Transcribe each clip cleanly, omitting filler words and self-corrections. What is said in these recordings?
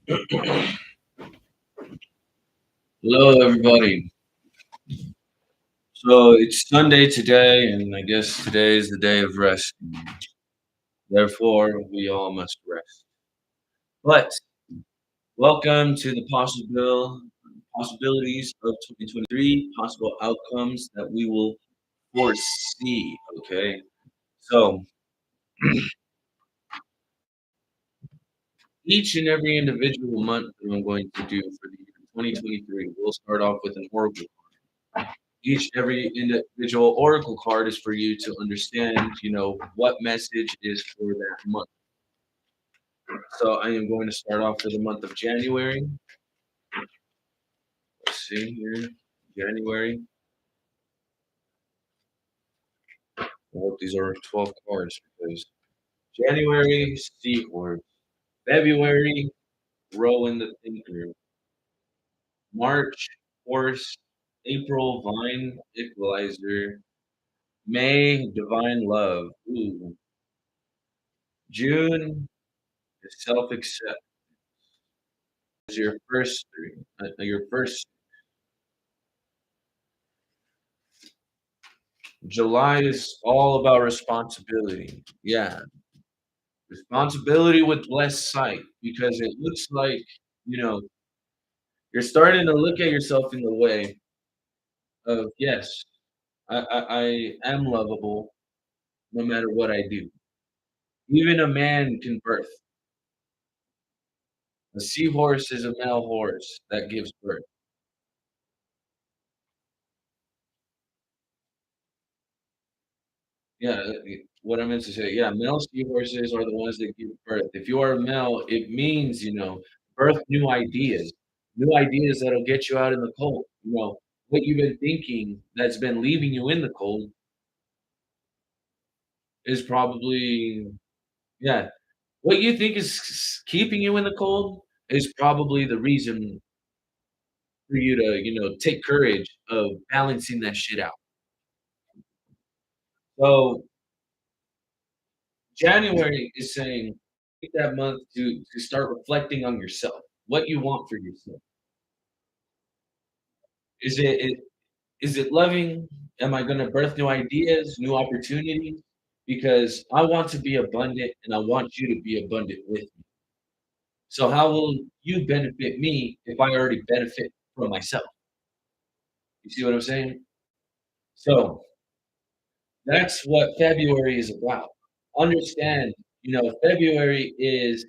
Hello, everybody. So it's Sunday today, and I guess today is the day of rest. Therefore, we all must rest. But welcome to the possibilities of 2023, possible outcomes that we will foresee. Okay, so each and every individual month that I'm going to do for the year 2023, we'll start off with an oracle. Each every individual oracle card is for you to understand, what message is for that month. So I am going to start off for the month of January. Let's see here. January. I hope these are 12 cards because January, Seahorse. February, Rowan the Thinker. March, Horse. April, Vine, Equalizer. May, Divine Love. Ooh. June, Self Accept. Is your first three. Your first. July is all about responsibility. Yeah, responsibility with less sight because it looks like, you know, you're starting to look at yourself in the way of, yes, I am lovable no matter what I do. Even a man can birth. A seahorse is a male horse that gives birth. Yeah, what I meant to say, yeah, male seahorses are the ones that give birth. If you are a male, it means, birth new ideas that'll get you out in the cold. What you've been thinking that's been leaving you in the cold is probably, yeah, what you think is keeping you in the cold is probably the reason for you to, take courage of balancing that shit out. So January is saying take that month to start reflecting on yourself, what you want for yourself. Is it loving? Am I gonna birth new ideas, new opportunities? Because I want to be abundant and I want you to be abundant with me. So how will you benefit me if I already benefit from myself? You see what I'm saying? So that's what February is about. Understand, February is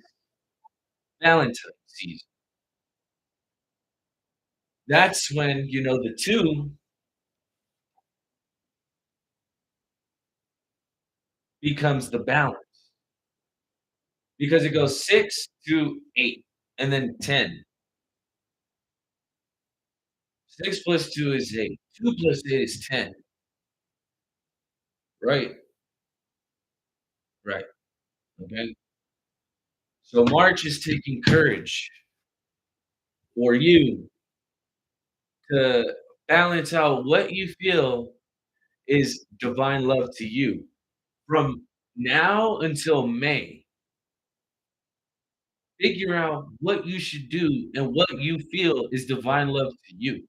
Valentine's season. That's when, the 2 becomes the balance because it goes 6 to 8 and then 10. 6 plus 2 is 8. 2 plus 8 is 10. Right, right, okay? So March is taking courage for you to balance out what you feel is divine love to you. From now until May, figure out what you should do and what you feel is divine love to you.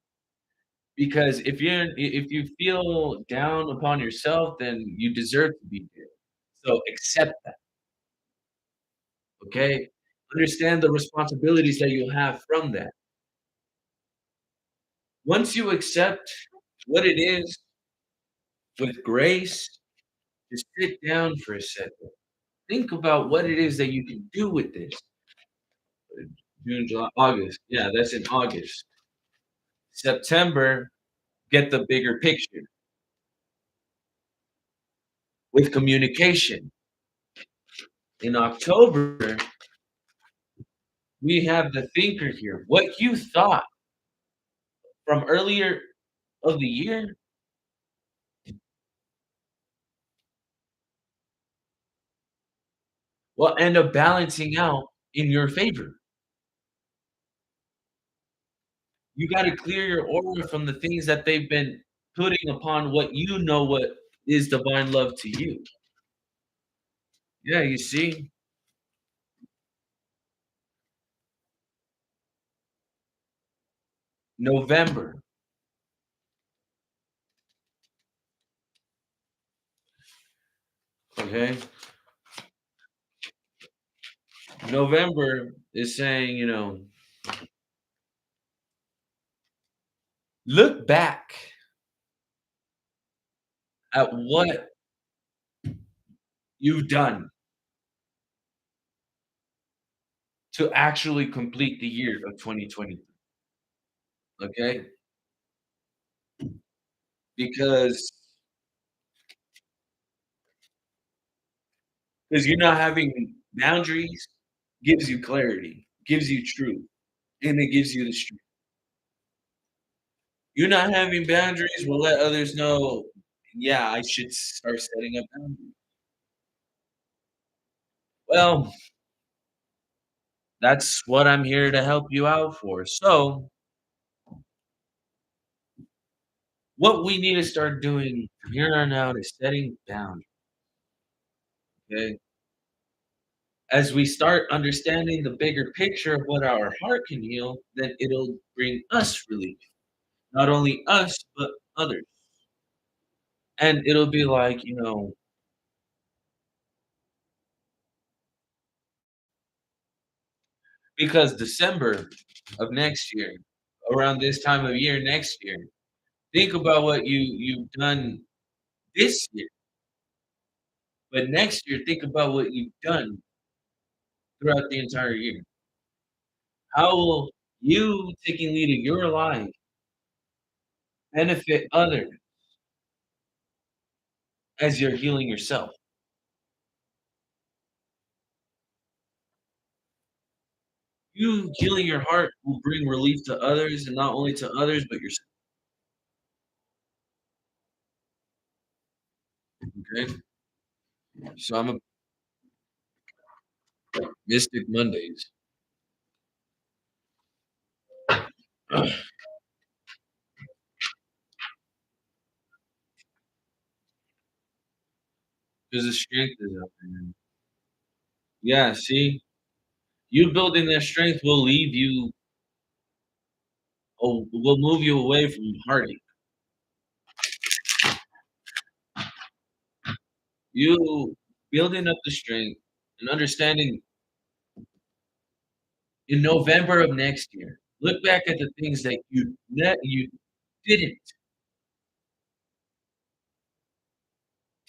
Because if you feel down upon yourself, then you deserve to be there. So accept that, okay? Understand the responsibilities that you have from that. Once you accept what it is with grace, just sit down for a second. Think about what it is that you can do with this. June, July, August. Yeah, that's in August. September, get the bigger picture with communication. In October, we have the thinker here. What you thought from earlier of the year will end up balancing out in your favor. You gotta clear your aura from the things that they've been putting upon what you know what is divine love to you. Yeah, you see? November, okay? November is saying, look back at what you've done to actually complete the year of 2020, okay? Because you're not having boundaries gives you clarity, gives you truth, and it gives you the strength. You not having boundaries will let others know, "Yeah, I should start setting up boundaries." Well, that's what I'm here to help you out for. So, what we need to start doing from here on out is setting boundaries, okay? As we start understanding the bigger picture of what our heart can heal, then it'll bring us relief. Not only us, but others. And it'll be like, because December of next year, around this time of year next year, think about what you've done this year, but next year, think about what you've done throughout the entire year. How will you taking lead of your life benefit others as you're healing yourself? You healing your heart will bring relief to others, and not only to others, but yourself, okay? So I'm a Mystic Mondays. Because the strength is out there, man. Yeah, see? You building that strength will leave you will move you away from heartache. You building up the strength and understanding in November of next year, look back at the things that you didn't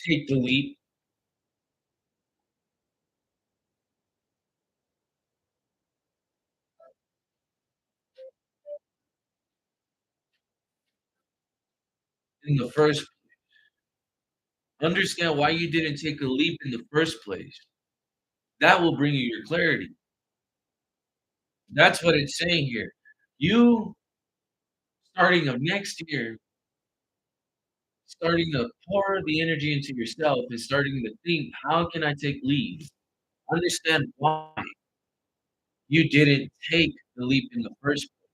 take the leap in the first understand why you didn't take a leap in the first place. That will bring you your clarity. That's what it's saying here. You starting of next year, starting to pour the energy into yourself and starting to think, how can I take lead? Understand why you didn't take the leap in the first place.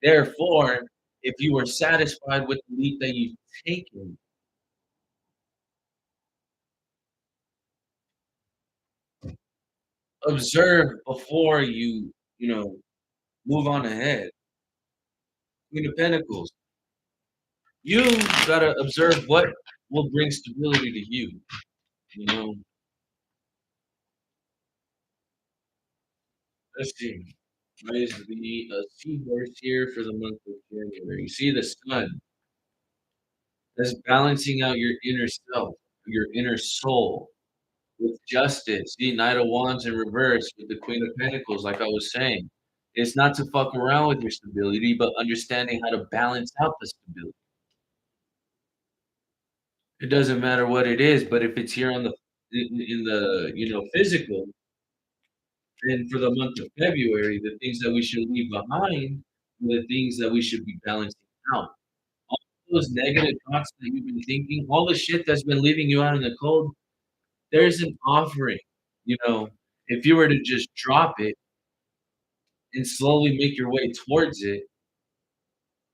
Therefore, if you were satisfied with the leap that you've taken, observe before move on ahead. Queen of Pentacles. You gotta observe what will bring stability to you. You know, let's see. What is the seahorse here for the month of January? You see the sun that's balancing out your inner self, your inner soul with justice. See Knight of Wands in reverse with the Queen of Pentacles, like I was saying. It's not to fuck around with your stability, but understanding how to balance out the stability. It doesn't matter what it is, but if it's here on the in the physical, then for the month of February, the things that we should leave behind are the things that we should be balancing out. All those negative thoughts that you've been thinking, all the shit that's been leaving you out in the cold, there's an offering. You know, if you were to just drop it and slowly make your way towards it,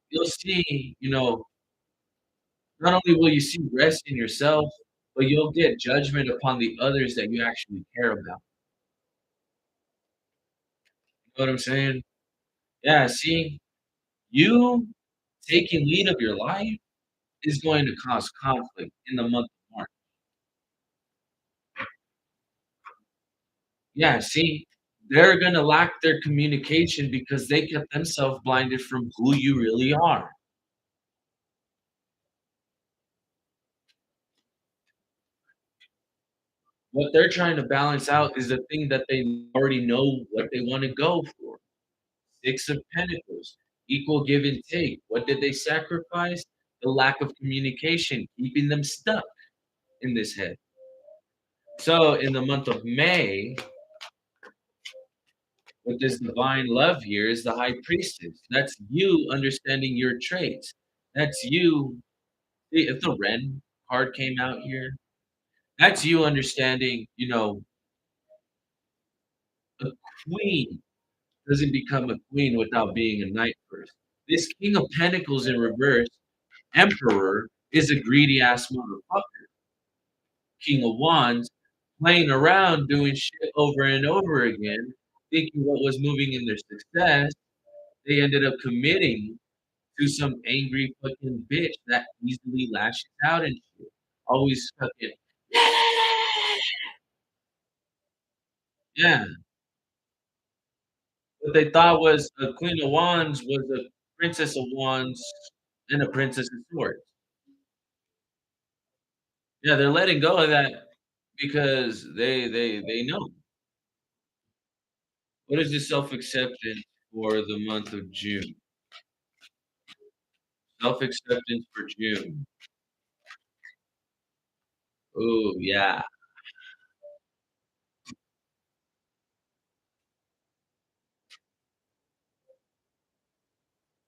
you'll see, not only will you see rest in yourself, but you'll get judgment upon the others that you actually care about. You know what I'm saying? Yeah, see, You taking lead of your life is going to cause conflict in the month of March. Yeah, see, they're gonna lack their communication because they kept themselves blinded from who you really are. What they're trying to balance out is the thing that they already know what they wanna go for. Six of Pentacles, equal give and take. What did they sacrifice? The lack of communication, keeping them stuck in this head. So in the month of May, with this divine love here is the high priestess. That's you understanding your traits. That's you. See, if the Ren card came out here, that's you understanding, a queen doesn't become a queen without being a knight first. This King of Pentacles in reverse, Emperor, is a greedy ass motherfucker. King of Wands, playing around doing shit over and over again, thinking what was moving in their success, they ended up committing to some angry fucking bitch that easily lashes out and shit. Always fucking yeah. What they thought was a Queen of Wands was a Princess of Wands and a Princess of Swords. Yeah, they're letting go of that because they know. What is the self-acceptance for the month of June? Self-acceptance for June. Oh, yeah.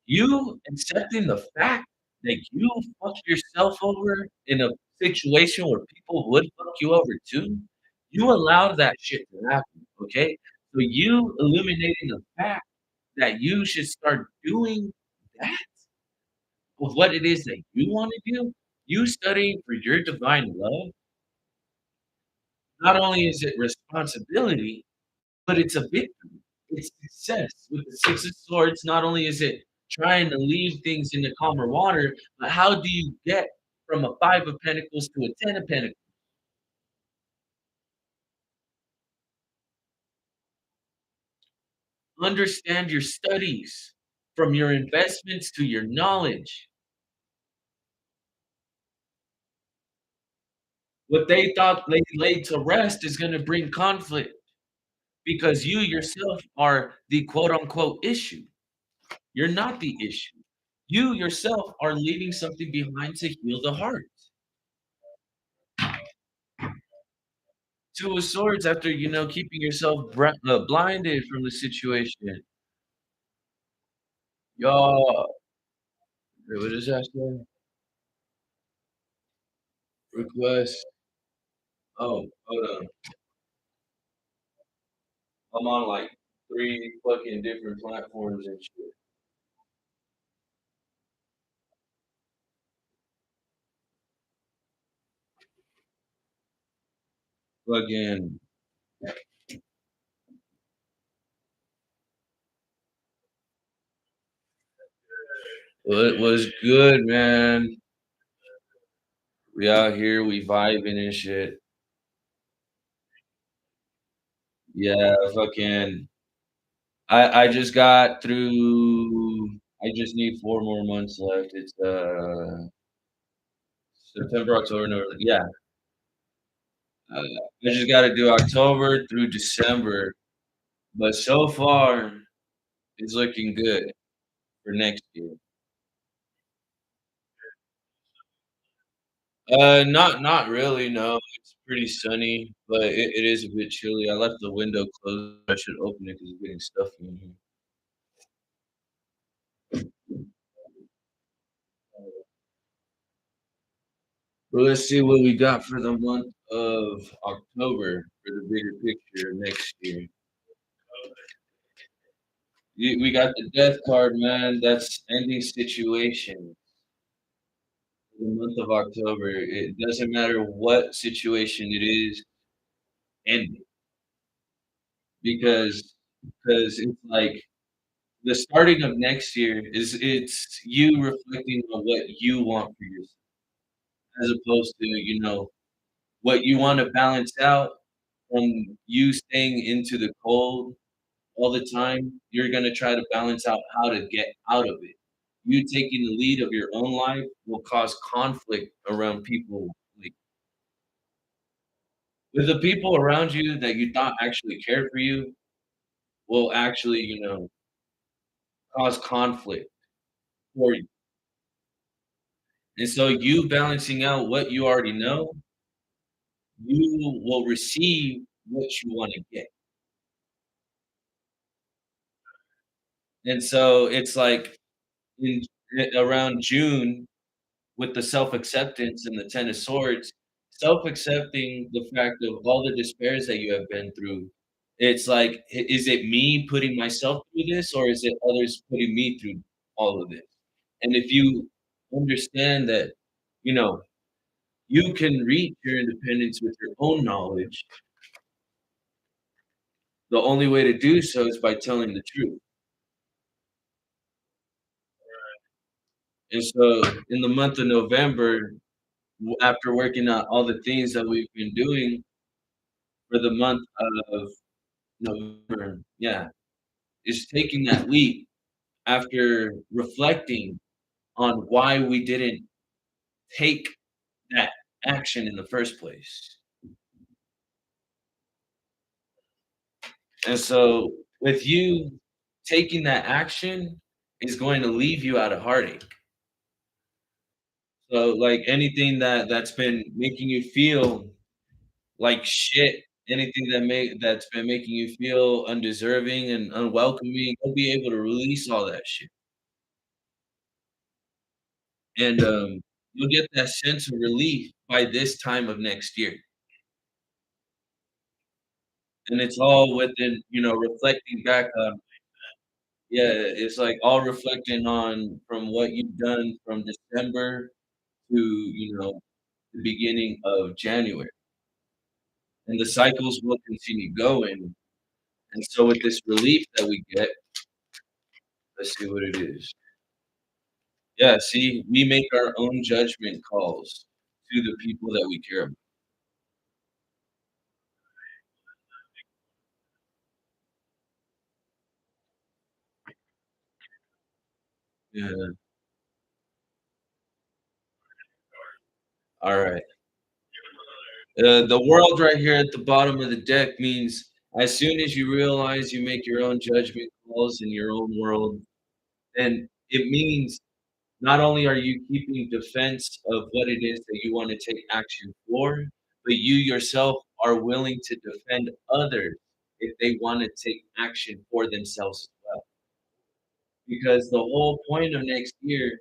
You accepting the fact that you fucked yourself over in a situation where people would fuck you over too, you allowed that shit to happen, okay? So you illuminating the fact that you should start doing that of what it is that you wanna do, you studying for your divine love, not only is it responsibility, but it's a victory. It's success. With the Six of Swords, not only is it trying to leave things into calmer water, but how do you get from a Five of Pentacles to a Ten of Pentacles? Understand your studies, from your investments to your knowledge. What they thought they laid to rest is gonna bring conflict because you yourself are the quote unquote issue. You're not the issue. You yourself are leaving something behind to heal the heart. Two of Swords after, keeping yourself blinded from the situation. Y'all, wait, what does that say? Request. Oh, hold on. I'm on like three fucking different platforms and shit. Fucking, well, it was good, man. We out here, we vibing and shit. Yeah, fucking. I just got through. I just need 4 more months left. It's September, October, November. Yeah, I just got to do October through December, but so far it's looking good for next year. Not really. No, it's pretty sunny, but it is a bit chilly. I left the window closed. I should open it because it's getting stuffy in here. But let's see what we got for the month of October for the bigger picture next year. We got the death card, man. That's ending situation. The month of October. It doesn't matter what situation it is, end it because it's like the starting of next year is it's you reflecting on what you want for yourself, as opposed to, what you wanna balance out from you staying into the cold all the time. You're gonna try to balance out how to get out of it. You taking the lead of your own life will cause conflict around people, like, with the people around you that you thought actually cared for you will actually, cause conflict for you. And so you balancing out what you already know, you will receive what you wanna get. And so it's like in around June with the self-acceptance and the Ten of Swords, self-accepting the fact of all the despairs that you have been through, it's like, is it me putting myself through this, or is it others putting me through all of this? And if you understand that, you know, you can reach your independence with your own knowledge, the only way to do so is by telling the truth. And so in the month of November, after working on all the things that we've been doing for the month of November, yeah, is taking that leap after reflecting on why we didn't take that action in the first place. And so with you taking that action is going to leave you out of heartache. So, like, anything that's been making you feel like shit, anything that's been making you feel undeserving and unwelcoming, you'll be able to release all that shit. And, you'll get that sense of relief by this time of next year. And it's all within, reflecting back on, yeah, it's like all reflecting on from what you've done from December to, the beginning of January. And the cycles will continue going. And so with this relief that we get, let's see what it is. Yeah, see, we make our own judgment calls to the people that we care about. Yeah, alright. The world right here at the bottom of the deck means as soon as you realize you make your own judgment calls in your own world, then it means not only are you keeping defense of what it is that you wanna take action for, but you yourself are willing to defend others if they wanna take action for themselves as well. Because the whole point of next year,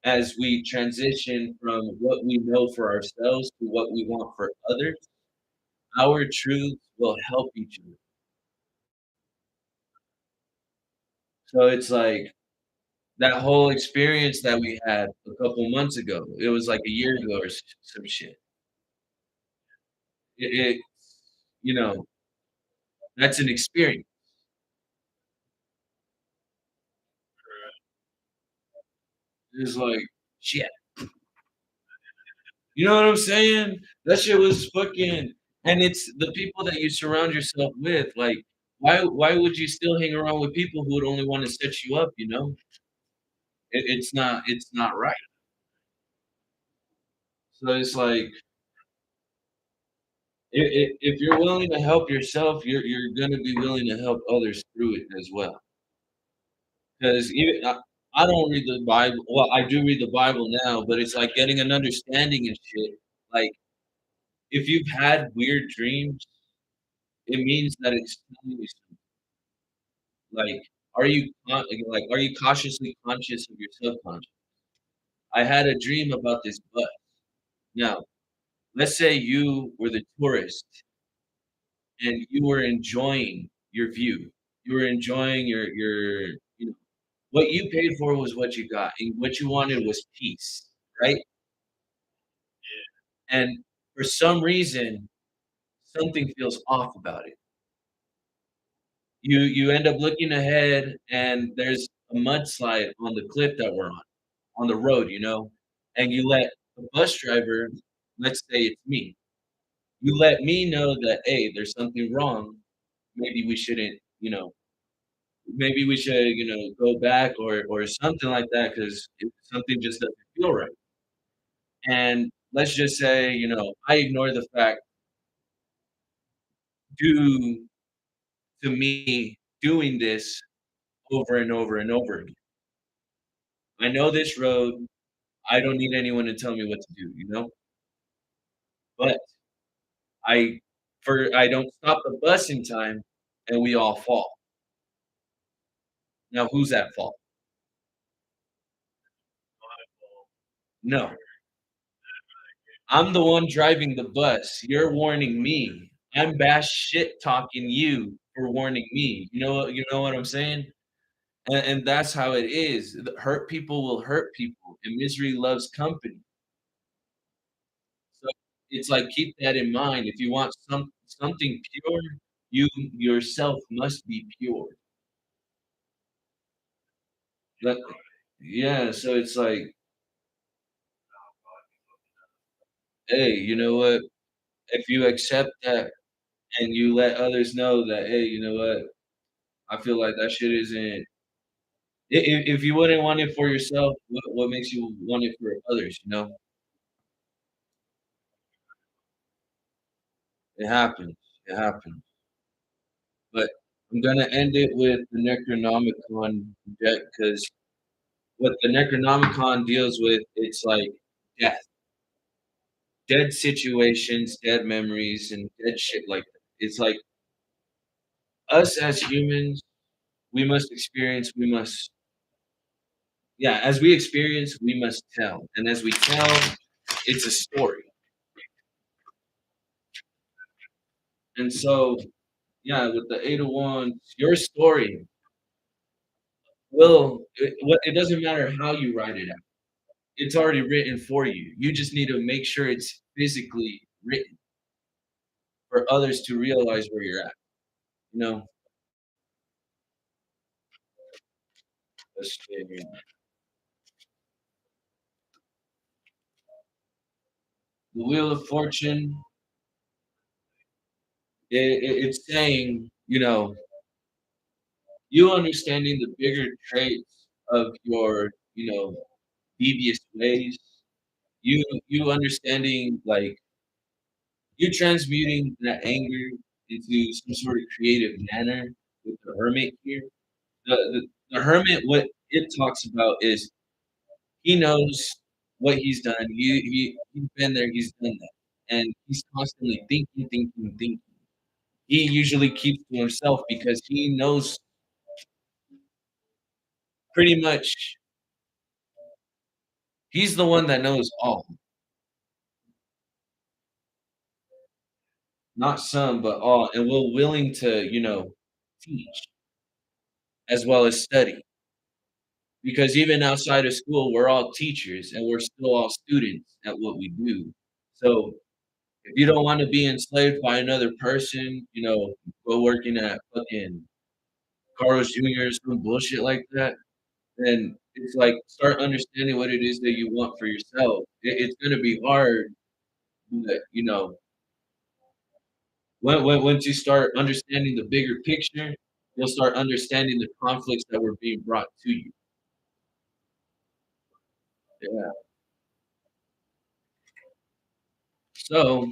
as we transition from what we know for ourselves to what we want for others, our truths will help each other. So it's like that whole experience that we had a couple months ago, it was like a year ago or some shit. It you know, that's an experience. It's like, shit. You know what I'm saying? That shit was fucking, and it's the people that you surround yourself with, like, why would you still hang around with people who would only wanna set you up, you know? It's not right. So it's like, if you're willing to help yourself, you're gonna be willing to help others through it as well. 'Cause even I don't read the Bible, well, I do read the Bible now, but it's like getting an understanding and shit. Like, if you've had weird dreams, it means that it's telling you something. Like, are you cautiously conscious of your subconscious? I had a dream about this bus. Now, let's say you were the tourist and you were enjoying your view. You were enjoying what you paid for was what you got, and what you wanted was peace, right? And for some reason, something feels off about it. You end up looking ahead, and there's a mudslide on the cliff that we're on the road, and you let the bus driver, let's say it's me, you let me know that, "Hey, there's something wrong. Maybe we shouldn't, maybe we should, go back or something like that because something just doesn't feel right." And let's just say, I ignore the fact due to me doing this over and over and over again. I know this road. I don't need anyone to tell me what to do, But I I don't stop the bus in time and we all fall. Now who's at fault? No. I'm the one driving the bus. You're warning me. I'm bash shit talking you for warning me. You know what I'm saying? And that's how it is. Hurt people will hurt people, and misery loves company. So it's like keep that in mind. If you want something pure, you yourself must be pure. That, yeah, so it's like, hey, you know what? If you accept that and you let others know that, hey, you know what? I feel like that shit isn't. If you wouldn't want it for yourself, what makes you want it for others? It happens. It happens. But I'm gonna end it with the Necronomicon deck because what the Necronomicon deals with, it's like death, dead situations, dead memories, and dead shit like that. It's like us as humans, we must experience, yeah, as we experience, we must tell. And as we tell, it's a story. And so, yeah, with the Eight of Wands, your story it doesn't matter how you write it out. It's already written for you. You just need to make sure it's physically written for others to realize where you're at. You know, let's see here. The Wheel of Fortune, it's saying, you understanding the bigger traits of your, devious ways. You understanding like you transmuting that anger into some sort of creative manner with the Hermit here. The Hermit, what it talks about is he knows what he's done. He's been there, he's done that. And he's constantly thinking, thinking, thinking. He usually keeps to himself because he knows pretty much he's the one that knows all, not some, but all, and we're willing to, teach as well as study. Because even outside of school, we're all teachers and we're still all students at what we do. So if you don't want to be enslaved by another person, go working at fucking Carl's Jr. or some bullshit like that, then it's like start understanding what it is that you want for yourself. It's gonna be hard, but once you start understanding the bigger picture, you'll start understanding the conflicts that were being brought to you. Yeah. So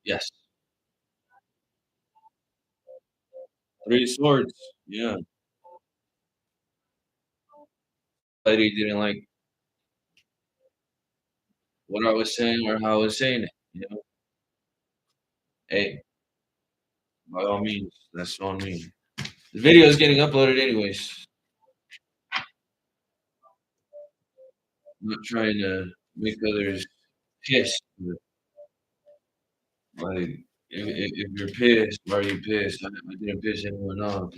yes, Three Swords. Yeah. Lady didn't like what I was saying or how I was saying it. Hey, by all means, that's on me. The video is getting uploaded anyways. I'm not trying to make others pissed. But like, if you're pissed, why are you pissed? I didn't piss anyone off.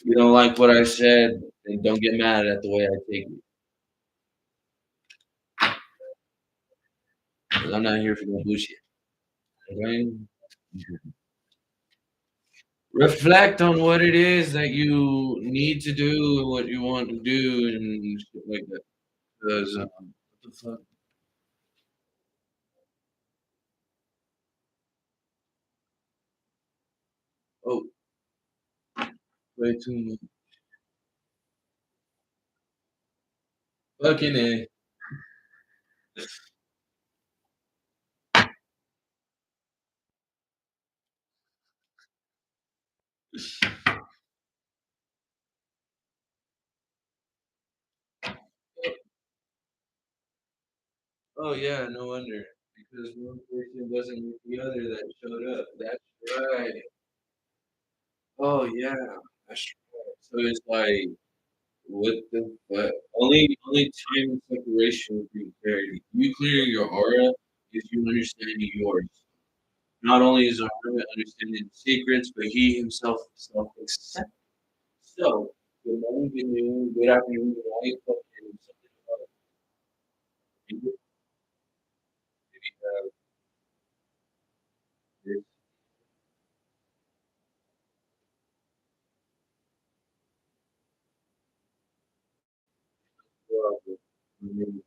You don't like what I said, then don't get mad at the way I take it, 'cause I'm not here for no bullshit, okay? Reflect on what it is that you need to do and what you want to do and shit like that. 'Cause, what the fuck? Oh, way too much. Fucking A. Oh, yeah, no wonder. Because one person wasn't with the other that showed up. That's right. Oh, yeah, that's right. So it's like, what the fuck? Only time and separation will bring clarity. You clear your aura is you understanding yours. Not only is our hermit understanding the secrets, but he himself self-accepts. So, good morning, good noon, good afternoon, good night, and something about it. Maybe have this problem.